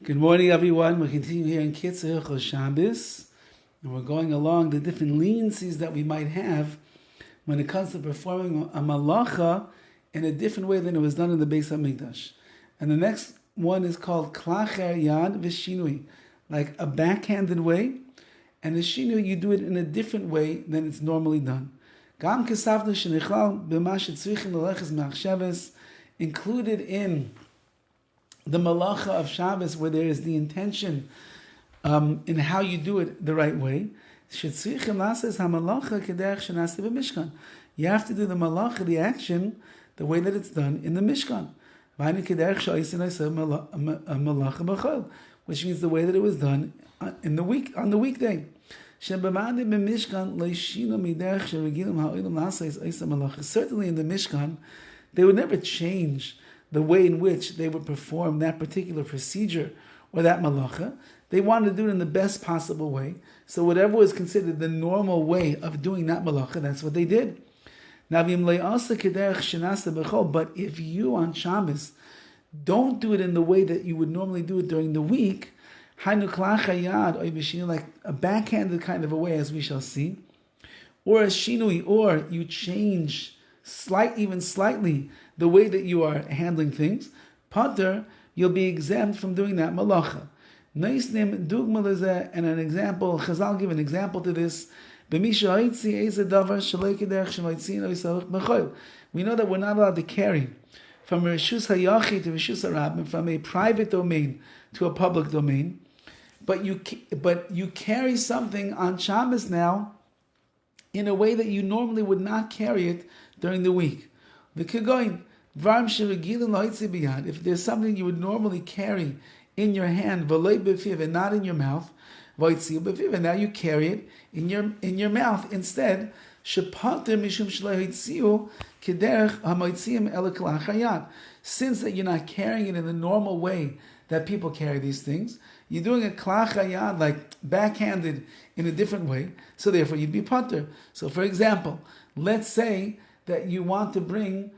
Good morning, everyone. We're continuing here in KITZUR, HILCHOS, SHABBOS, and we're going along the different leniencies that we might have when it comes to performing a Melacha in a different way than it was done in the Beis HaMikdash. And the next one is called Klacher Yad V'Shinui, like a backhanded way, and the Shinui, you do it in a different way than it's normally done. Gam Kesavnu Shenichal B'ma Shetzrichim L'Leches Machshavos, included in the Melacha of Shabbos, where there is the intention in how you do it the right way. You have to do the Melacha, the action, the way that it's done in the Mishkan. Which means the way that it was done in the week, on the weekday. Certainly in the Mishkan, they would never change the way in which they would perform that particular procedure or that malacha. They wanted to do it in the best possible way. So whatever was considered the normal way of doing that malacha, that's what they did. But if you on Shabbos don't do it in the way that you would normally do it during the week, like a backhanded kind of a way, as we shall see, or a shinui, or you change even slightly the way that you are handling things, pater, you'll be exempt from doing that malacha. And an example, Chazal give an example to this. We know that we're not allowed to carry from Reshus Hayachid to Reshus Harabim, from a private domain to a public domain, but you carry something on Shabbos now in a way that you normally would not carry it during the week. The Kegoin, if there's something you would normally carry in your hand, and not in your mouth, and now you carry it in your mouth instead, since that you're not carrying it in the normal way that people carry these things, you're doing a klach hayad, like backhanded in a different way, so therefore you'd be pater. So for example, let's say that you want to bring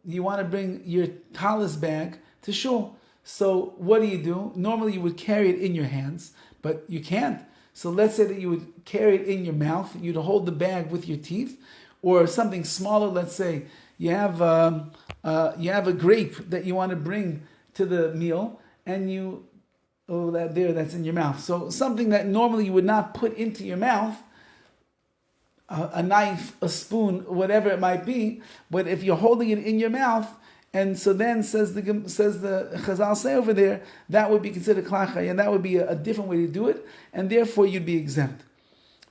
your talis bag to shul. So what do? Normally you would carry it in your hands, but you can't. So let's say that you would carry it in your mouth. You'd hold the bag with your teeth, or something smaller. Let's say you have a grape that you want to bring to the meal, and that's in your mouth. So something that normally you would not put into your mouth, a knife, a spoon, whatever it might be, but if you're holding it in your mouth, and so then says the Chazal say over there, that would be considered klachai, and that would be a different way to do it, and therefore you'd be exempt.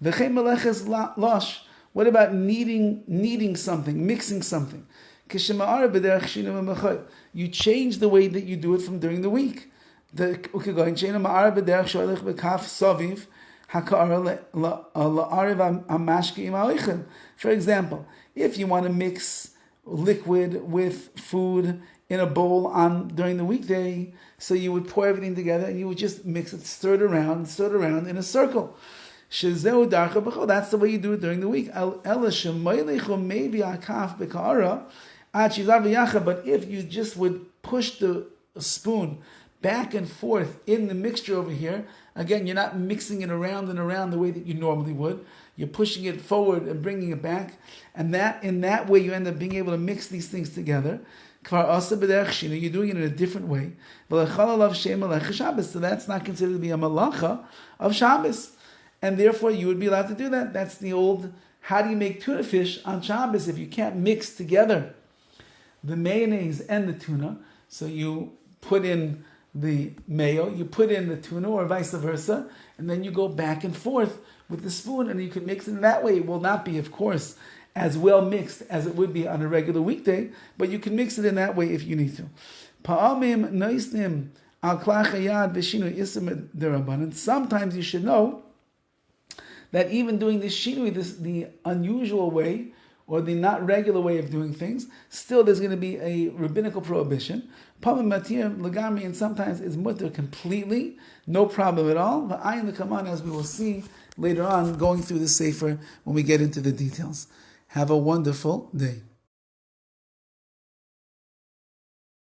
V'chein meleches losh. What about kneading something, mixing something? You change the way that you do it from during the week. For example, if you want to mix liquid with food in a bowl during the weekday, so you would pour everything together and you would just mix it, stir it around in a circle. That's the way you do it during the week. But if you just would push the spoon back and forth in the mixture over here, again, you're not mixing it around and around the way that you normally would. You're pushing it forward and bringing it back, and in that way you end up being able to mix these things together. You're doing it in a different way. So that's not considered to be a malacha of Shabbos, and therefore you would be allowed to do that. That's the old, how do you make tuna fish on Shabbos if you can't mix together the mayonnaise and the tuna? So you put in the mayo, you put in the tuna, or vice versa, and then you go back and forth with the spoon, and you can mix it in that way. It will not be, of course, as well mixed as it would be on a regular weekday, but you can mix it in that way if you need to. And sometimes you should know that even doing this shinui, the unusual way, or the not regular way of doing things, still there's going to be a rabbinical prohibition. And sometimes it's mutter completely, no problem at all. As we will see later on, going through the Sefer when we get into the details. Have a wonderful day.